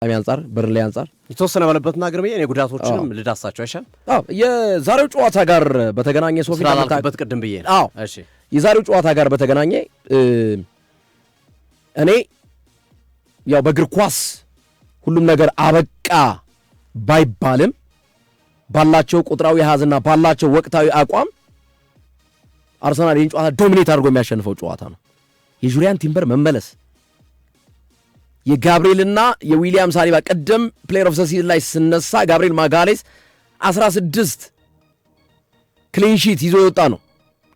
አንጻር በርንሌይ አንጻር የተወሰነ ባለበትና ግርምዬ እኔ ጉዳቶችንም ልዳሳቸው አይሻል? የዛሬው ጨዋታ ጋር በተገናኘ ሶፊ ስላልኩበት ቅድም ብዬ እሺ የዛሬው ጨዋታ ጋር በተገናኘ እኔ ያው በእግር ኳስ ሁሉም ነገር አበቃ ባይባልም ባላቸው ቁጥራዊ ሀዝና ባላቸው ወቅታዊ አቋም አርሰናል ይህን ጨዋታ ዶሚኔት አድርጎ የሚያሸንፈው ጨዋታ ነው። የጁሪያን ቲምበር መመለስ የጋብሪኤልና የዊሊያም ሳሊባ ቀደም ፕሌየር ኦፍ ዘ ሲዝን ላይ ስነሳ ጋብሪኤል ማጋሌስ 16 ክሊን ሺት ይዞ የወጣ ነው።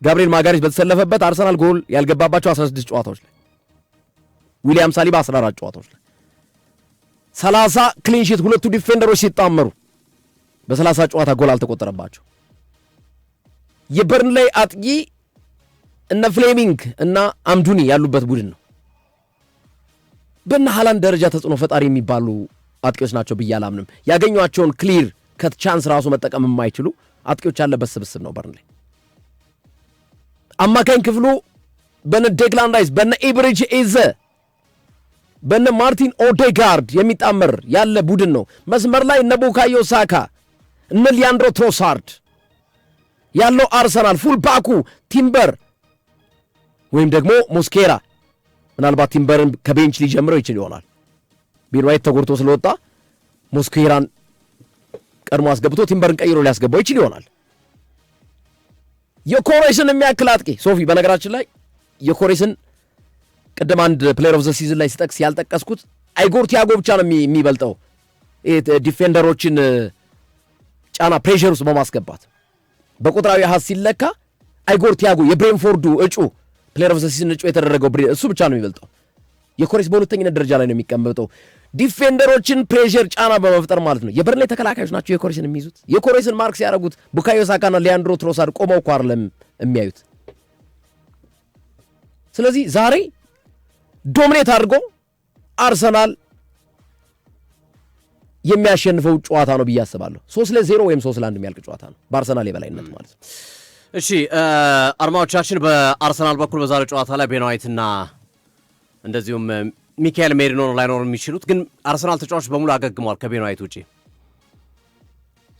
ጋብሪኤል ማጋሌስ በተሰለፈበት አርሰናል ጎል ያልገባባቸው 16 ጨዋታዎች ላይ፣ ዊሊያም ሳሊባ 14 ጨዋታዎች ላይ 30 ክሊን ሺት ሁለቱ ዲፌንደሮች ሲጣመሩ በ30 ጨዋታ ጎል አልተቆጠረባቸው። የበርንሌይ አጥቂ እነ ፍሌሚንግ እና አምዱኒ ያሉበት ቡድን ነው። በእነ ሃላንድ ደረጃ ተጽዕኖ ፈጣሪ የሚባሉ አጥቂዎች ናቸው ብዬ አላምንም። ያገኟቸውን ክሊር ከት ቻንስ ራሱ መጠቀም የማይችሉ አጥቂዎች ያለበት ስብስብ ነው በርንሌይ። አማካኝ ክፍሉ በነ ዴክላን ራይስ፣ በነ ኢብሪች ኤዘ፣ በነ ማርቲን ኦዴጋርድ የሚጣመር ያለ ቡድን ነው። መስመር ላይ እነ ቡካዮ ሳካ፣ እነ ሊያንድሮ ትሮሳርድ ያለው አርሰናል። ፉል ባኩ ቲምበር ወይም ደግሞ ሞስኬራ፣ ምናልባት ቲምበርን ከቤንች ሊጀምረው ይችል ይሆናል። ቤን ዋይት ተጎድቶ ስለወጣ ሞስኬራን ቀድሞ አስገብቶ ቲምበርን ቀይሮ ሊያስገባው ይችል ይሆናል። የኮሬስን የሚያክል አጥቂ ሶፊ፣ በነገራችን ላይ የኮሬስን ቅድም አንድ ፕሌየር ኦፍ ዘ ሲዝን ላይ ሲጠቅስ ያልጠቀስኩት አይጎር ቲያጎ ብቻ ነው የሚበልጠው ዲፌንደሮችን ጫና ፕሬሸር ውስጥ በማስገባት በቁጥራዊ ሀስ ሲለካ አይጎር ቲያጎ የብሬንፎርዱ እጩ ፕሌየር ኦፍ ዘ ሲዝን እጩ የተደረገው እሱ ብቻ ነው የሚበልጠው። የኮሬስ በሁለተኝነት ደረጃ ላይ ነው የሚቀመጠው፣ ዲፌንደሮችን ፕሬሸር ጫና በመፍጠር ማለት ነው። የበርንሌይ ተከላካዮች ናቸው የኮሬስን የሚይዙት። የኮሬስን ማርክ ሲያደርጉት ቡካዮ ሳካና ሊያንድሮ ትሮሳርድ ቆመው እኮ አይደለም የሚያዩት። ስለዚህ ዛሬ ዶሚኔት አድርጎ አርሰናል የሚያሸንፈው ጨዋታ ነው ብዬ አስባለሁ። 3-0 ወይም 3-1 የሚያልቅ ጨዋታ ነው በአርሰናል የበላይነት ማለት ነው። እሺ አድማጮቻችን፣ በአርሰናል በኩል በዛሬው ጨዋታ ላይ ቤን ዋይትና እንደዚሁም ሚካኤል ሜሪኖ ላይኖር የሚችሉት ግን አርሰናል ተጫዋቾች በሙሉ አገግመዋል ከቤን ዋይት ውጪ።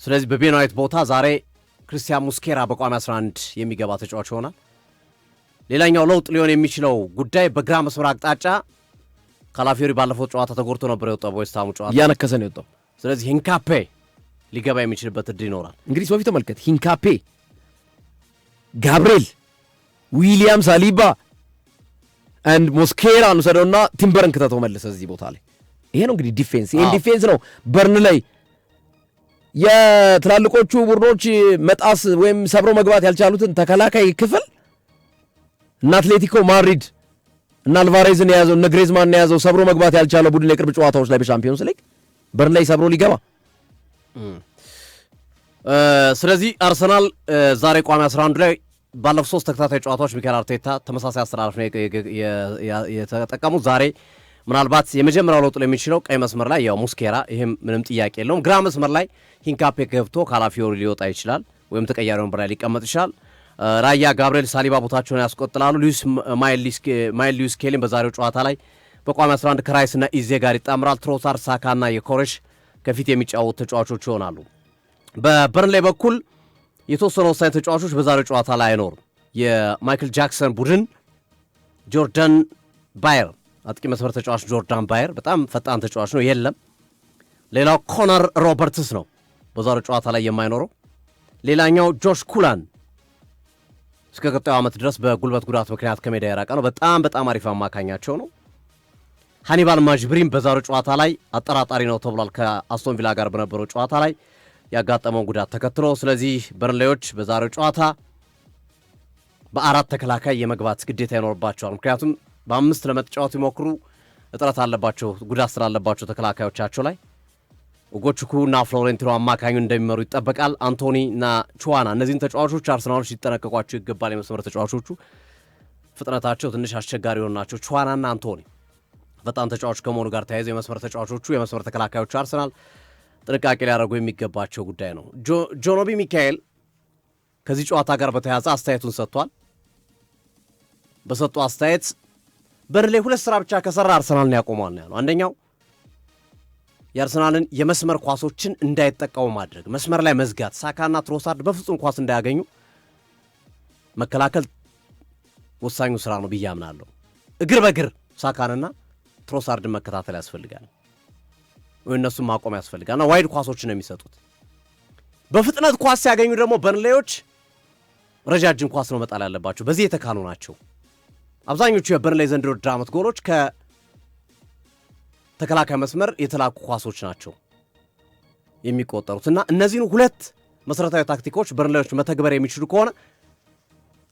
ስለዚህ በቤን ዋይት ቦታ ዛሬ ክርስቲያን ሙስኬራ በቋሚ 11 የሚገባ ተጫዋች ይሆናል። ሌላኛው ለውጥ ሊሆን የሚችለው ጉዳይ በግራ መስመር አቅጣጫ ካላፊዮሪ ባለፈው ጨዋታ ተጎድቶ ነበር የወጣው፣ በዌስትሃሙ ጨዋታ እያነከሰ ነው የወጣው። ስለዚህ ሂንካፔ ሊገባ የሚችልበት እድል ይኖራል። እንግዲህ ሶፊ ተመልከት፣ ሂንካፔ፣ ጋብሪኤል፣ ዊሊያም ሳሊባ አንድ ሞስኬራ እንውሰደውና ቲምበርን ክተተው መልሰ እዚህ ቦታ ላይ። ይሄ ነው እንግዲህ ዲፌንስ። ይሄን ዲፌንስ ነው በርንሌይ የትላልቆቹ ቡድኖች መጣስ ወይም ሰብረው መግባት ያልቻሉትን ተከላካይ ክፍል እና አትሌቲኮ ማድሪድ እና አልቫሬዝን የያዘው እነ ግሬዝማን የያዘው ሰብሮ መግባት ያልቻለው ቡድን የቅርብ ጨዋታዎች ላይ በሻምፒዮንስ ሊግ በርንሌይ ሰብሮ ሊገባ። ስለዚህ አርሰናል ዛሬ ቋሚ 11 ላይ ባለፉት 3 ተከታታይ ጨዋታዎች ሚካኤል አርቴታ ተመሳሳይ አስተላለፍ ነው የተጠቀሙት። ዛሬ ምናልባት የመጀመሪያው ለውጥ የሚችለው ቀይ መስመር ላይ ያው ሙስኬራ፣ ይህም ምንም ጥያቄ የለውም። ግራ መስመር ላይ ሂንካፔ ገብቶ ካላፊዮሪ ሊወጣ ይችላል ወይም ተቀያሪ ወንበር ላይ ሊቀመጥ ይችላል። ራያ፣ ጋብሪኤል፣ ሳሊባ ቦታቸውን ያስቆጥላሉ። ማይል ሉዊስ ኬሊን በዛሬው ጨዋታ ላይ በቋሚ 11 ከራይስና ኢዜ ጋር ይጣምራል። ትሮሳር፣ ሳካና የኮሬሽ ከፊት የሚጫወቱ ተጫዋቾች ይሆናሉ። በበርንሌይ በኩል የተወሰኑ ወሳኝ ተጫዋቾች በዛሬው ጨዋታ ላይ አይኖሩም። የማይክል ጃክሰን ቡድን ጆርዳን ባየር አጥቂ መስመር ተጫዋች ጆርዳን ባየር በጣም ፈጣን ተጫዋች ነው፣ የለም። ሌላው ኮነር ሮበርትስ ነው በዛሬው ጨዋታ ላይ የማይኖረው። ሌላኛው ጆሽ ኩላን እስከ ቀጣዩ ዓመት ድረስ በጉልበት ጉዳት ምክንያት ከሜዳ የራቀ ነው። በጣም አሪፍ አማካኛቸው ነው። ሃኒባል ማጅብሪም በዛሬው ጨዋታ ላይ አጠራጣሪ ነው ተብሏል ከአስቶን ቪላ ጋር በነበረው ጨዋታ ላይ ያጋጠመውን ጉዳት ተከትሎ። ስለዚህ በርንሌዮች በዛሬው ጨዋታ በ4 ተከላካይ የመግባት ግዴታ ይኖርባቸዋል። ምክንያቱም በ5 ለመጫወት ይሞክሩ እጥረት አለባቸው፣ ጉዳት ስላለባቸው ተከላካዮቻቸው ላይ ኡጎቹኩ እና ፍሎሬንቲኖ አማካኙ እንደሚመሩ ይጠበቃል። አንቶኒ እና ቹዋና እነዚህን ተጫዋቾች አርሰናሎች ሊጠነቀቋቸው ይገባል። የመስመር ተጫዋቾቹ ፍጥነታቸው ትንሽ አስቸጋሪ የሆኑ ናቸው። ቹዋናና አንቶኒ በጣም ተጫዋቾች ከመሆኑ ጋር ተያይዘው የመስመር ተጫዋቾቹ የመስመር ተከላካዮቹ አርሰናል ጥንቃቄ ሊያደርጉ የሚገባቸው ጉዳይ ነው። ጆኖቢ ሚካኤል ከዚህ ጨዋታ ጋር በተያያዘ አስተያየቱን ሰጥቷል። በሰጡ አስተያየት በርንሌይ 2 ስራ ብቻ ከሰራ አርሰናልን ያቆመዋል ነው ያለው። አንደኛው የአርሰናልን የመስመር ኳሶችን እንዳይጠቀሙ ማድረግ፣ መስመር ላይ መዝጋት፣ ሳካና ትሮሳርድ በፍጹም ኳስ እንዳያገኙ መከላከል ወሳኙ ስራ ነው ብዬ አምናለሁ። እግር በእግር ሳካንና ትሮሳርድን መከታተል ያስፈልጋል፣ ወይ እነሱም ማቆም ያስፈልጋል። እና ዋይድ ኳሶችን ነው የሚሰጡት። በፍጥነት ኳስ ሲያገኙ ደግሞ በርንሌዎች ረጃጅም ኳስ ነው መጣል ያለባቸው። በዚህ የተካኑ ናቸው። አብዛኞቹ የበርንሌይ ዘንድሮ ዓመት ጎሎች ከተከላካይ መስመር የተላኩ ኳሶች ናቸው የሚቆጠሩት። እና እነዚህን ሁለት መሰረታዊ ታክቲኮች በርንሌዎች መተግበር የሚችሉ ከሆነ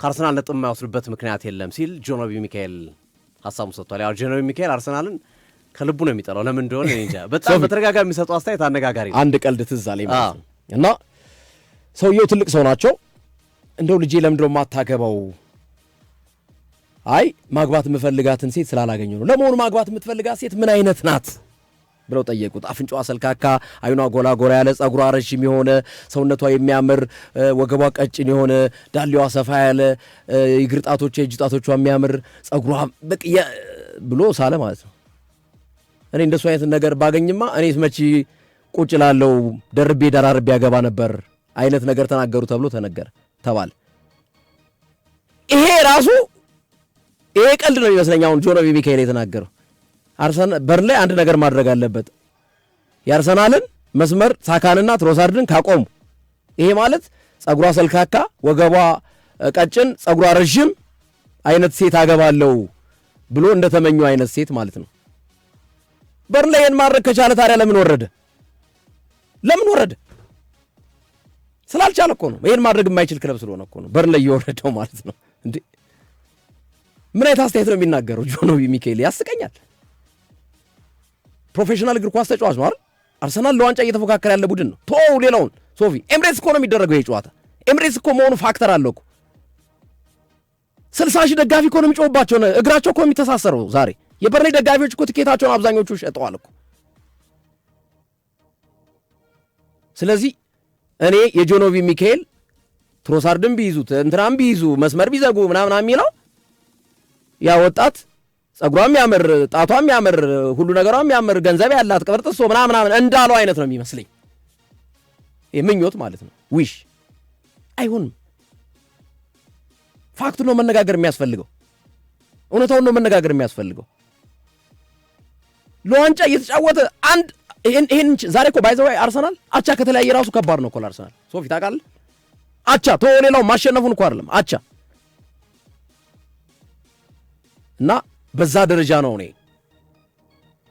ከአርሰናል ነጥብ የማይወስዱበት ምክንያት የለም ሲል ጆኖቢ ሚካኤል ሀሳቡን ሰጥቷል። ያው ጆኖቢ ሚካኤል አርሰናልን ከልቡ ነው የሚጠላው። ለምን እንደሆነ እኔ እንጃ። በጣም በተደጋጋሚ የሚሰጠው አስተያየት አነጋጋሪ ነው። አንድ ቀልድ ትዝ አለኝ ማለት ነው። እና ሰውየው ትልቅ ሰው ናቸው። እንደው ልጄ ለምንድነው የማታገባው? አይ ማግባት የምፈልጋትን ሴት ስላላገኘ ነው። ለመሆኑ ማግባት የምትፈልጋት ሴት ምን አይነት ናት ብለው ጠየቁት። አፍንጫዋ ሰልካካ፣ አይኗ ጎላ ጎላ ያለ፣ ጸጉሯ ረዥም የሆነ፣ ሰውነቷ የሚያምር፣ ወገቧ ቀጭን የሆነ፣ ዳሌዋ ሰፋ ያለ፣ እግር ጣቶቿ እጅ ጣቶቿ የሚያምር፣ ጸጉሯ በቅየ ብሎ ሳለ ማለት ነው። እኔ እንደሱ አይነት ነገር ባገኝማ እኔስ መቼ ቁጭ ላለው ደርቤ ደራርቤ ያገባ ነበር አይነት ነገር ተናገሩ ተብሎ ተባለ። ይሄ ራሱ ይሄ ቀልድ ነው ይመስለኛል። አሁን ጆኖቢ ሚካኤል የተናገረው አርሰናል በርንሌይ አንድ ነገር ማድረግ አለበት። የአርሰናልን መስመር ሳካንና ትሮሳርድን ካቆሙ፣ ይሄ ማለት ጸጉሯ ሰልካካ፣ ወገቧ ቀጭን፣ ጸጉሯ ረዥም አይነት ሴት አገባለው ብሎ እንደተመኘው አይነት ሴት ማለት ነው። በርንሌይን ማድረግ ከቻለ ታዲያ ለምን ወረደ? ስላልቻለ እኮ ነው። ይሄን ማድረግ የማይችል ክለብ ስለሆነ እኮ ነው በርንሌይ የወረደው ማለት ነው። እንዴ ምን አይነት አስተያየት ነው የሚናገረው ጆኖቢ ሚካኤል? ያስቀኛል። ፕሮፌሽናል እግር ኳስ ተጫዋች ነው አይደል? አርሰናል ለዋንጫ እየተፎካከረ ያለ ቡድን ነው። ተወው ሌላውን። ሶፊ ኤምሬትስ እኮ ነው የሚደረገው ይሄ ጨዋታ። ኤምሬትስ እኮ መሆኑ ፋክተር አለው እኮ። 60 ሺህ ደጋፊ እኮ ነው የሚጮህባቸው። እግራቸው እኮ የሚተሳሰረው ዛሬ። የበርንሌይ ደጋፊዎች እኮ ትኬታቸውን አብዛኞቹ ሸጠዋል እኮ። ስለዚህ እኔ የጆኖቢ ሚካኤል ትሮሳርድን ቢይዙት እንትናም ቢይዙ መስመር ቢዘጉ ምናምን የሚለው ያ ወጣት ጸጉሯም ያምር፣ ጣቷም ያምር፣ ሁሉ ነገሯም ያምር፣ ገንዘብ ያላት ቅብርጥሶ ምናምን እንዳለው አይነት ነው የሚመስለኝ። ምኞት ማለት ነው። ዊሽ አይሆንም። ፋክቱን ነው መነጋገር የሚያስፈልገው። እውነታውን ነው መነጋገር የሚያስፈልገው። ለዋንጫ እየተጫወተ አንድ ይሄን ዛሬ እኮ ባይዘው አርሰናል አቻ ከተለያየ ራሱ ከባድ ነው እኮ ለአርሰናል። ሶፊ ታውቃለህ? አቻ ሌላው ማሸነፉን እኮ አይደለም አቻ እና በዛ ደረጃ ነው እኔ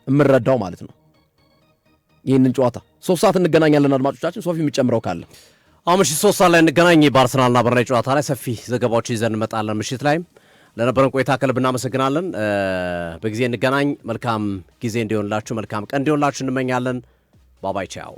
የምረዳው ማለት ነው ይህንን ጨዋታ። 3 ሰዓት እንገናኛለን አድማጮቻችን። ሶፊ የሚጨምረው ካለ አሁን ምሽት 3 ሰዓት ላይ እንገናኝ። በአርሰናልና በርንሌይ ጨዋታ ላይ ሰፊ ዘገባዎች ይዘን እንመጣለን። ምሽት ላይም ለነበረን ቆይታ ከልብ እናመሰግናለን። በጊዜ እንገናኝ። መልካም ጊዜ እንዲሆንላችሁ፣ መልካም ቀን እንዲሆንላችሁ እንመኛለን። ባባይ ቻው።